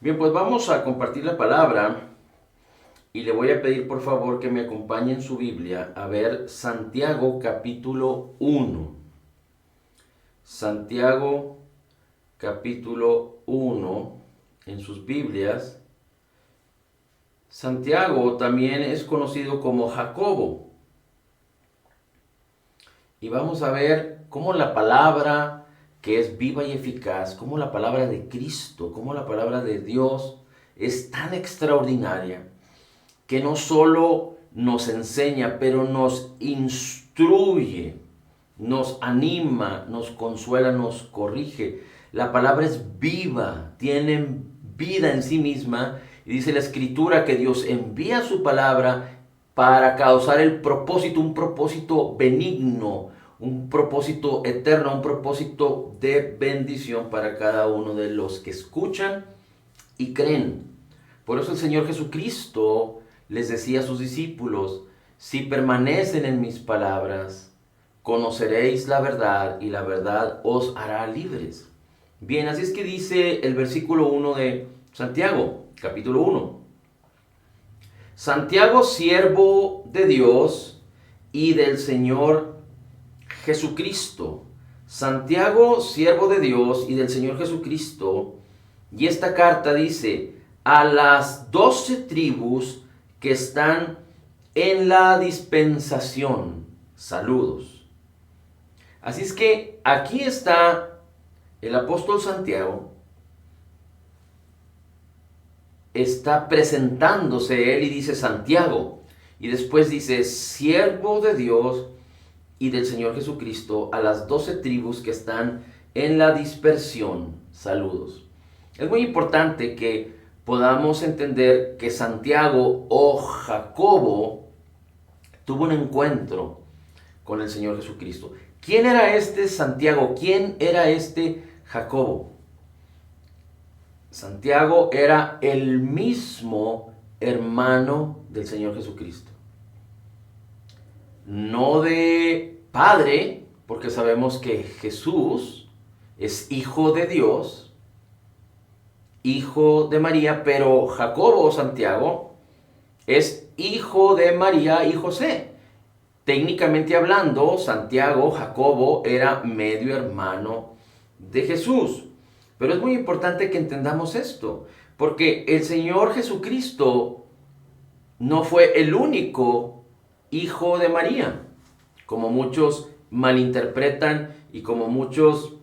Bien, pues vamos a compartir la palabra y le voy a pedir por favor que me acompañe en su Biblia a ver Santiago capítulo 1. Santiago capítulo 1 en sus Biblias. Santiago también es conocido como Jacobo. Y vamos a ver cómo la palabra que es viva y eficaz, cómo la palabra de Cristo, cómo la palabra de Dios es tan extraordinaria que no solo nos enseña, pero nos instruye, nos anima, nos consuela, nos corrige. La palabra es viva, tiene vida en sí misma. Y dice la Escritura que Dios envía su palabra para causar el propósito, un propósito benigno, un propósito eterno, un propósito de bendición para cada uno de los que escuchan y creen. Por eso el Señor Jesucristo les decía a sus discípulos: si permanecen en mis palabras, conoceréis la verdad y la verdad os hará libres. Bien, así es que dice el versículo 1 de Santiago, capítulo 1. Santiago, siervo de Dios y del Señor Jesucristo. Santiago, siervo de Dios y del Señor Jesucristo. Y esta carta dice: a las 12 tribus que están en la dispensación, saludos. Así es que aquí está el apóstol Santiago, está presentándose él y dice Santiago, y después dice siervo de Dios y del Señor Jesucristo, a las 12 tribus que están en la dispersión, saludos. Es muy importante que podamos entender que Santiago o Jacobo tuvo un encuentro con el Señor Jesucristo. ¿Quién era este Santiago? ¿Quién era este Jacobo? Santiago era el mismo hermano del Señor Jesucristo. No de padre, porque sabemos que Jesús es hijo de Dios, hijo de María, pero Jacobo o Santiago es hijo de María y José. Técnicamente hablando, Santiago, Jacobo, era medio hermano de Jesús. Pero es muy importante que entendamos esto, porque el Señor Jesucristo no fue el único hijo de María, como muchos malinterpretan y como muchos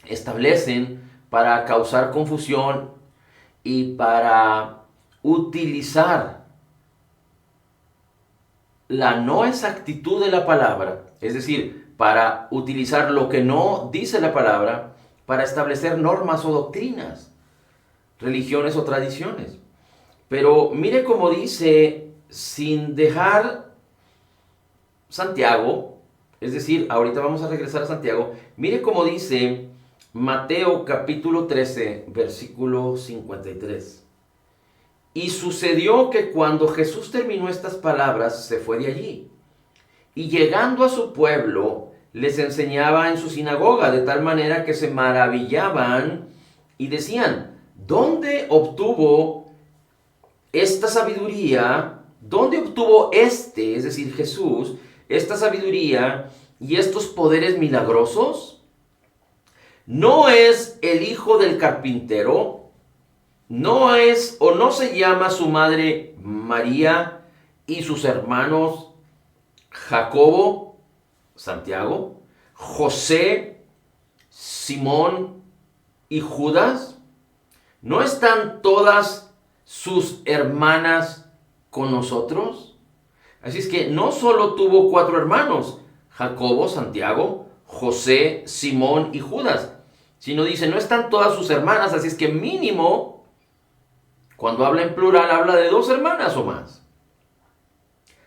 establecen para causar confusión y para utilizar la no exactitud de la palabra, es decir, para utilizar lo que no dice la palabra para establecer normas o doctrinas, religiones o tradiciones. Pero mire cómo dice, sin dejar Santiago, es decir, ahorita vamos a regresar a Santiago, mire cómo dice Mateo capítulo 13, versículo 53. Y sucedió que cuando Jesús terminó estas palabras, se fue de allí. Y llegando a su pueblo, les enseñaba en su sinagoga, de tal manera que se maravillaban y decían: ¿dónde obtuvo esta sabiduría? ¿Dónde obtuvo es decir, Jesús, esta sabiduría y estos poderes milagrosos? ¿No es el hijo del carpintero? ¿No es o no se llama su madre María y sus hermanos Jacobo, Santiago, José, Simón y Judas? ¿No están todas sus hermanas con nosotros? Así es que no solo tuvo 4 hermanos, Jacobo, Santiago, José, Simón y Judas, sino dice, no están todas sus hermanas, así es que mínimo, cuando habla en plural, habla de 2 hermanas o más.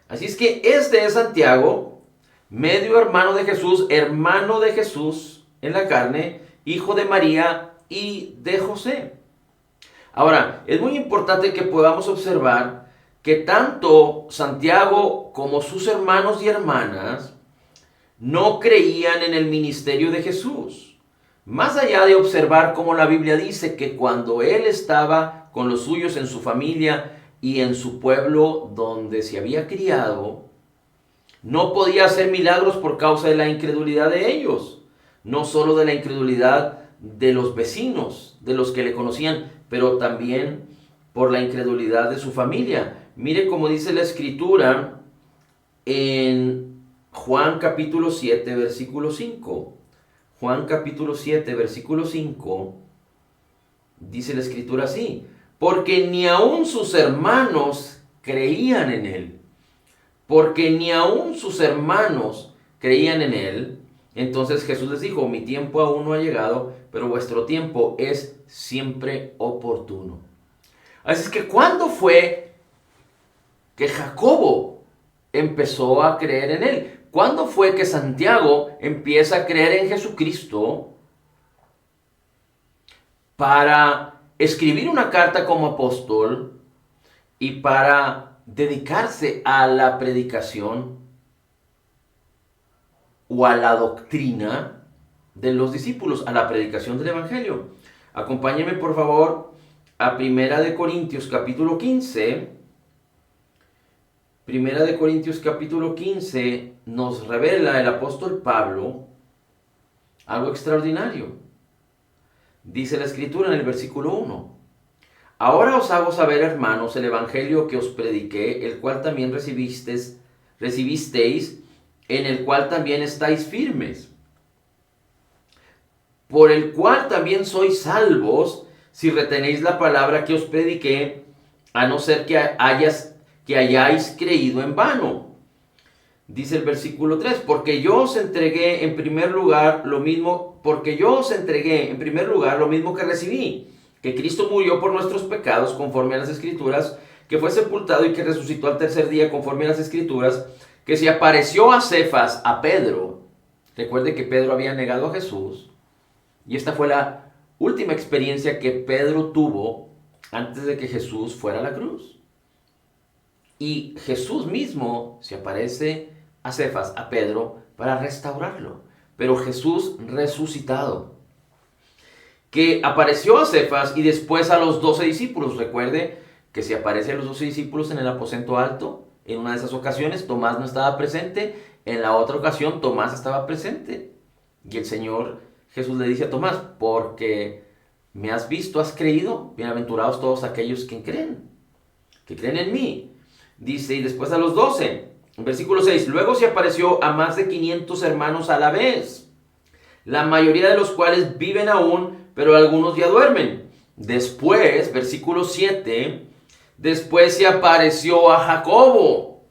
Así es que este es Santiago, medio hermano de Jesús en la carne, hijo de María y de José. Ahora, es muy importante que podamos observar que tanto Santiago como sus hermanos y hermanas no creían en el ministerio de Jesús. Más allá de observar cómo la Biblia dice que cuando él estaba con los suyos en su familia y en su pueblo donde se había criado, no podía hacer milagros por causa de la incredulidad de ellos, no solo de la incredulidad de los vecinos, de los que le conocían, pero también por la incredulidad de su familia. Mire cómo dice la Escritura en Juan capítulo 7, versículo 5. Juan capítulo 7, versículo 5, dice la Escritura así: porque ni aun sus hermanos creían en él. Porque ni aun sus hermanos creían en él. Entonces Jesús les dijo: mi tiempo aún no ha llegado, pero vuestro tiempo es siempre oportuno. Así es que, ¿cuándo fue que Jacobo empezó a creer en él? ¿Cuándo fue que Santiago empieza a creer en Jesucristo para escribir una carta como apóstol y para dedicarse a la predicación o a la doctrina de los discípulos, a la predicación del Evangelio? Acompáñenme por favor a Primera de Corintios capítulo 15. Primera de Corintios capítulo 15 nos revela el apóstol Pablo algo extraordinario. Dice la Escritura en el versículo 1: ahora os hago saber, hermanos, el evangelio que os prediqué, el cual también recibisteis, en el cual también estáis firmes, por el cual también sois salvos, si retenéis la palabra que os prediqué, a no ser que hayáis creído en vano. Dice el versículo 3: porque yo os entregué en primer lugar lo mismo que recibí, que Cristo murió por nuestros pecados conforme a las Escrituras, que fue sepultado y que resucitó al tercer día conforme a las Escrituras, que se apareció a Cefas, a Pedro. Recuerde que Pedro había negado a Jesús, y esta fue la última experiencia que Pedro tuvo antes de que Jesús fuera a la cruz. Y Jesús mismo se aparece a Cefas, a Pedro, para restaurarlo. Pero Jesús resucitado, que apareció a Cefas y después a los 12 discípulos. Recuerde que se aparece a los 12 discípulos en el aposento alto. En una de esas ocasiones Tomás no estaba presente, en la otra ocasión Tomás estaba presente. Y el Señor Jesús le dice a Tomás: porque me has visto, has creído, bienaventurados todos aquellos que creen en mí. Dice, y después a los 12, en versículo 6, luego se apareció a más de 500 hermanos a la vez, la mayoría de los cuales viven aún, pero algunos ya duermen. Después, versículo 7, después se apareció a Jacobo,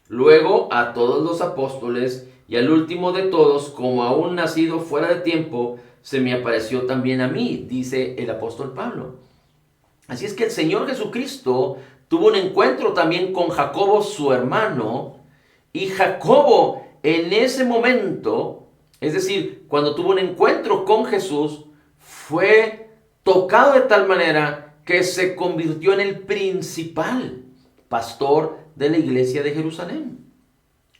luego a todos los apóstoles, y al último de todos, como aún nacido fuera de tiempo, se me apareció también a mí, dice el apóstol Pablo. Así es que el Señor Jesucristo tuvo un encuentro también con Jacobo, su hermano, y Jacobo en ese momento, es decir, cuando tuvo un encuentro con Jesús, fue tocado de tal manera que se convirtió en el principal pastor de la iglesia de Jerusalén.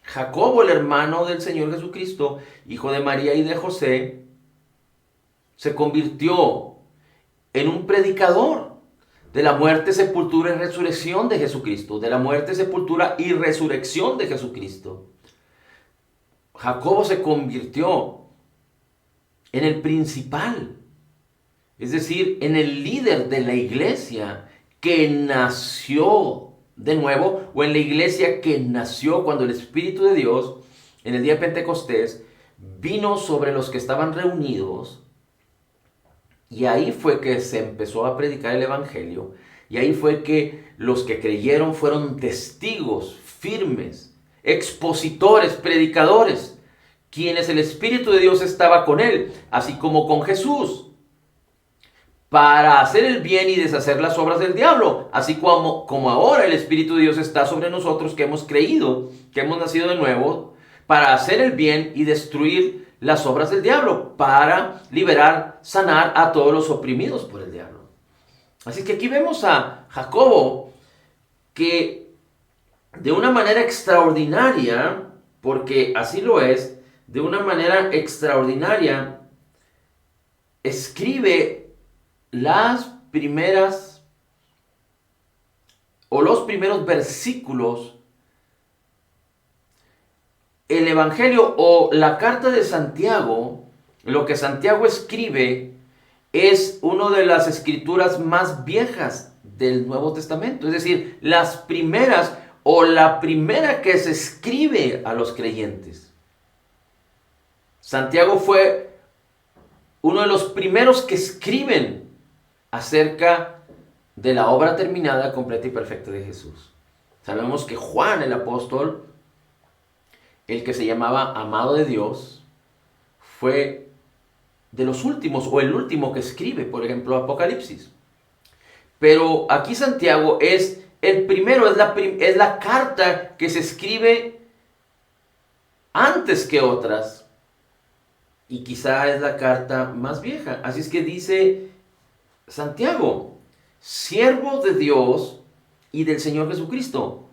Jacobo, el hermano del Señor Jesucristo, hijo de María y de José, se convirtió en un predicador de la muerte, sepultura y resurrección de Jesucristo, de la muerte, sepultura y resurrección de Jesucristo. Jacobo se convirtió en el principal, es decir, en el líder de la iglesia que nació de nuevo, o en la iglesia que nació cuando el Espíritu de Dios, en el día de Pentecostés, vino sobre los que estaban reunidos. Y ahí fue que se empezó a predicar el Evangelio. Y ahí fue que los que creyeron fueron testigos firmes, expositores, predicadores, quienes el Espíritu de Dios estaba con él, así como con Jesús, para hacer el bien y deshacer las obras del diablo, así como ahora el Espíritu de Dios está sobre nosotros que hemos creído, que hemos nacido de nuevo, para hacer el bien y destruir las obras del diablo, para liberar, sanar a todos los oprimidos por el diablo. Así que aquí vemos a Jacobo que de una manera escribe las primeras o los primeros versículos, el Evangelio o la carta de Santiago, lo que Santiago escribe es una de las escrituras más viejas del Nuevo Testamento. Es decir, las primeras o la primera que se escribe a los creyentes. Santiago fue uno de los primeros que escriben acerca de la obra terminada, completa y perfecta de Jesús. Sabemos que Juan el apóstol, el que se llamaba amado de Dios, fue de los últimos o el último que escribe, por ejemplo, Apocalipsis. Pero aquí Santiago es el primero, es la carta que se escribe antes que otras. Y quizá es la carta más vieja. Así es que dice Santiago, siervo de Dios y del Señor Jesucristo.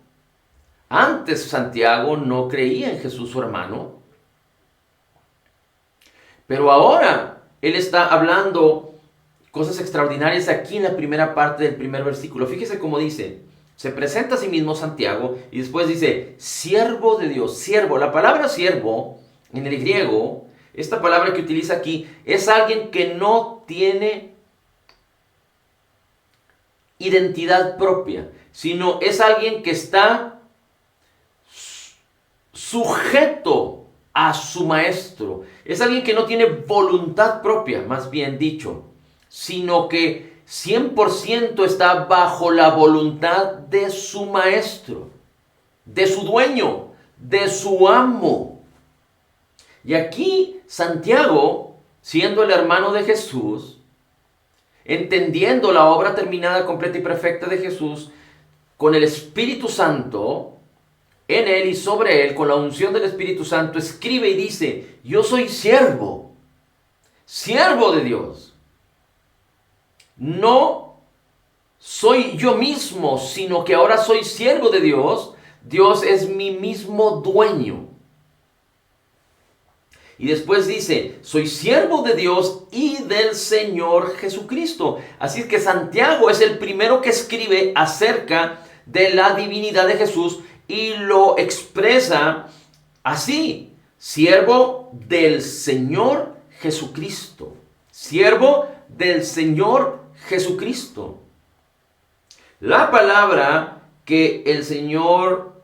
Antes Santiago no creía en Jesús su hermano. Pero ahora él está hablando cosas extraordinarias aquí en la primera parte del primer versículo. Fíjese cómo dice. Se presenta a sí mismo Santiago y después dice, siervo de Dios, siervo. La palabra siervo en el griego, esta palabra que utiliza aquí, es alguien que no tiene identidad propia, sino es alguien que está sujeto a su maestro. Es alguien que no tiene voluntad propia, más bien dicho, sino que 100% está bajo la voluntad de su maestro, de su dueño, de su amo. Y aquí Santiago, siendo el hermano de Jesús, entendiendo la obra terminada, completa y perfecta de Jesús, con el Espíritu Santo en él y sobre él, con la unción del Espíritu Santo, escribe y dice, yo soy siervo de Dios. No soy yo mismo, sino que ahora soy siervo de Dios. Dios es mi mismo dueño. Y después dice, soy siervo de Dios y del Señor Jesucristo. Así es que Santiago es el primero que escribe acerca de la divinidad de Jesús y lo expresa así, siervo del Señor Jesucristo. Siervo del Señor Jesucristo. La palabra que el Señor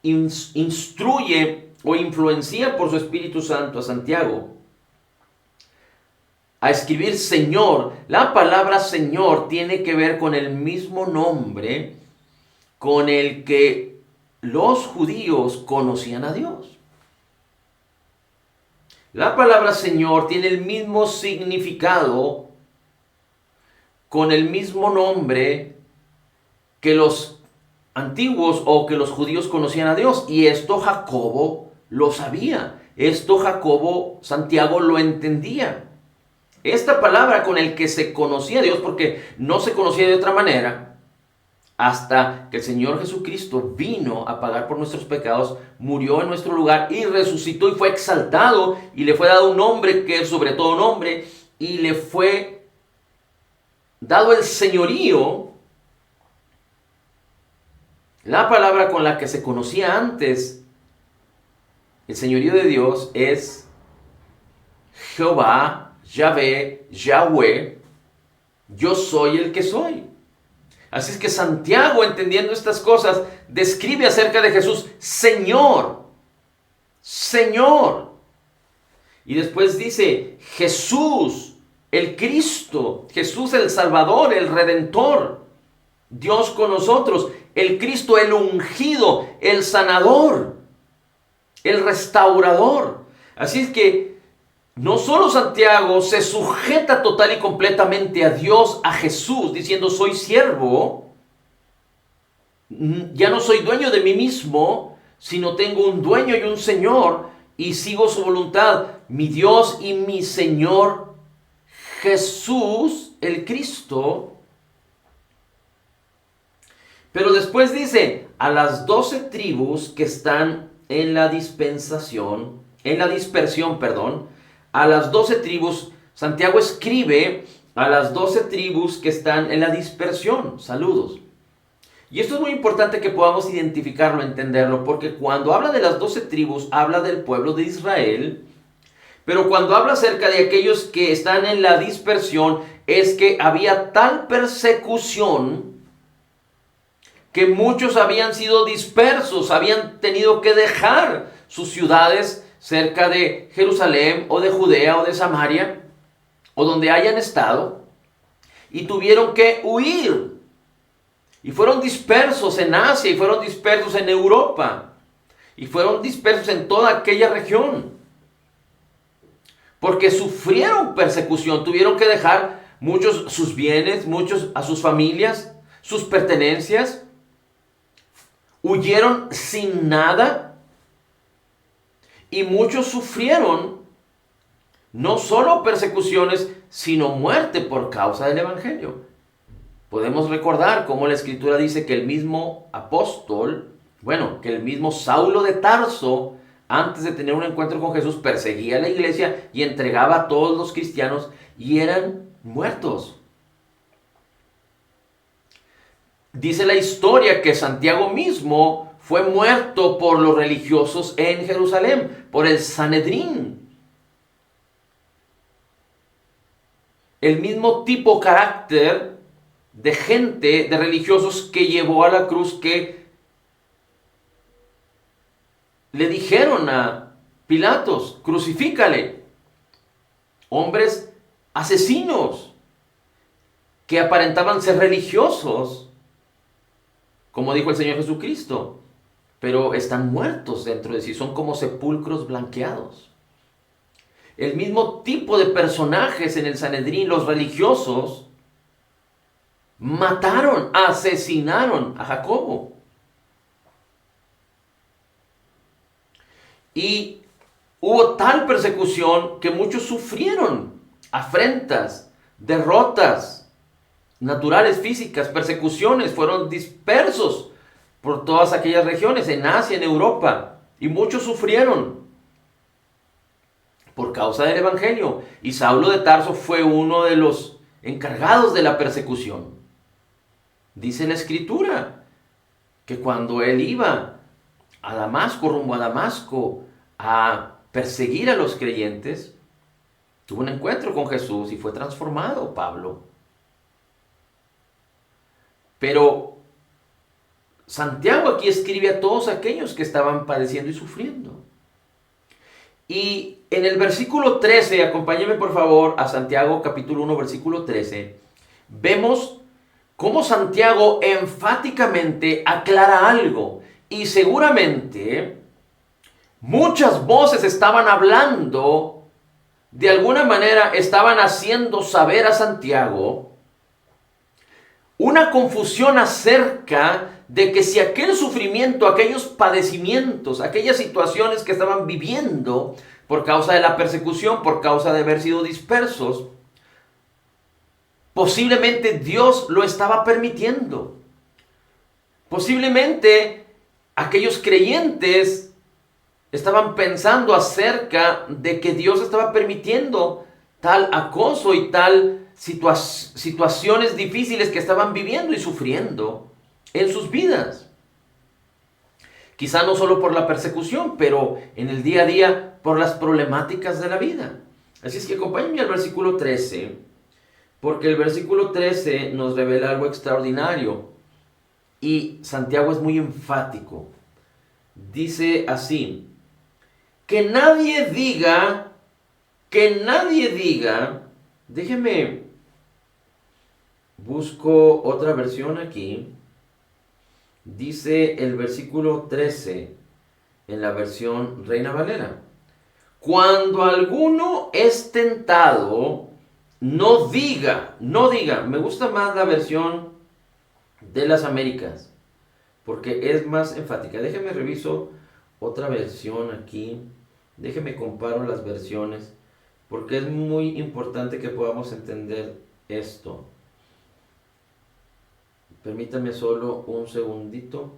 instruye o influencia por su Espíritu Santo a Santiago a escribir Señor, la palabra Señor tiene que ver con el mismo nombre con el que los judíos conocían a Dios. La palabra Señor tiene el mismo significado con el mismo nombre que los antiguos o que los judíos conocían a Dios. Y esto Jacobo lo sabía. Esto Santiago lo entendía. Esta palabra con el que se conocía a Dios, porque no se conocía de otra manera, hasta que el Señor Jesucristo vino a pagar por nuestros pecados, murió en nuestro lugar y resucitó y fue exaltado y le fue dado un nombre que es sobre todo nombre y le fue dado el señorío. La palabra con la que se conocía antes el señorío de Dios es Jehová, Yahvé, Yahweh, yo soy el que soy. Así es que Santiago, entendiendo estas cosas, describe acerca de Jesús, Señor, Señor. Y después dice, Jesús, el Cristo, Jesús el Salvador, el Redentor, Dios con nosotros, el Cristo, el ungido, el sanador, el restaurador. Así es que no solo Santiago se sujeta total y completamente a Dios, a Jesús, diciendo soy siervo, ya no soy dueño de mí mismo, sino tengo un dueño y un Señor y sigo su voluntad, mi Dios y mi Señor Jesús, el Cristo. Pero después dice, a las 12 tribus que están en la dispersión, a las 12 tribus Santiago escribe a las 12 tribus que están en la dispersión. Saludos. Y esto es muy importante que podamos identificarlo, entenderlo, porque cuando habla de las 12 tribus, habla del pueblo de Israel, pero cuando habla acerca de aquellos que están en la dispersión, es que había tal persecución que muchos habían sido dispersos, habían tenido que dejar sus ciudades cerca de Jerusalén o de Judea o de Samaria, o donde hayan estado, y tuvieron que huir. Y fueron dispersos en Asia, y fueron dispersos en Europa, y fueron dispersos en toda aquella región. Porque sufrieron persecución, tuvieron que dejar muchos sus bienes, muchos a sus familias, sus pertenencias. Huyeron sin nada. Y muchos sufrieron no solo persecuciones, sino muerte por causa del Evangelio. Podemos recordar cómo la Escritura dice que el mismo apóstol, que el mismo Saulo de Tarso, antes de tener un encuentro con Jesús, perseguía a la iglesia y entregaba a todos los cristianos y eran muertos. Dice la historia que Santiago mismo fue muerto por los religiosos en Jerusalén, por el Sanedrín. El mismo tipo carácter de gente, de religiosos que llevó a la cruz, que le dijeron a Pilatos: crucifícale. Hombres asesinos que aparentaban ser religiosos, como dijo el Señor Jesucristo, pero están muertos dentro de sí, son como sepulcros blanqueados. El mismo tipo de personajes en el Sanedrín, los religiosos, mataron, asesinaron a Jacobo. Y hubo tal persecución que muchos sufrieron afrentas, derrotas naturales, físicas, persecuciones, fueron dispersos por todas aquellas regiones, en Asia, en Europa, y muchos sufrieron por causa del Evangelio. Y Saulo de Tarso fue uno de los encargados de la persecución. Dice la Escritura que cuando él iba a Damasco, rumbo a Damasco, a perseguir a los creyentes, tuvo un encuentro con Jesús y fue transformado Pablo. Pero Santiago aquí escribe a todos aquellos que estaban padeciendo y sufriendo. Y en el versículo 13, acompáñenme por favor a Santiago capítulo 1, versículo 13, vemos cómo Santiago enfáticamente aclara algo. Y seguramente muchas voces estaban hablando, de alguna manera estaban haciendo saber a Santiago una confusión acerca de que si aquel sufrimiento, aquellos padecimientos, aquellas situaciones que estaban viviendo por causa de la persecución, por causa de haber sido dispersos, posiblemente Dios lo estaba permitiendo. Posiblemente aquellos creyentes estaban pensando acerca de que Dios estaba permitiendo tal acoso y tal situaciones difíciles que estaban viviendo y sufriendo en sus vidas. Quizá no solo por la persecución, pero en el día a día por las problemáticas de la vida. Así es que acompáñenme al versículo 13, porque el versículo 13 nos revela algo extraordinario y Santiago es muy enfático. Dice así: que nadie diga, déjeme, busco otra versión aquí. Dice el versículo 13 en la versión Reina Valera: cuando alguno es tentado, no diga, me gusta más la versión de las Américas, porque es más enfática. Déjeme reviso otra versión aquí, déjeme comparo las versiones, porque es muy importante que podamos entender esto. Permítame solo un segundito.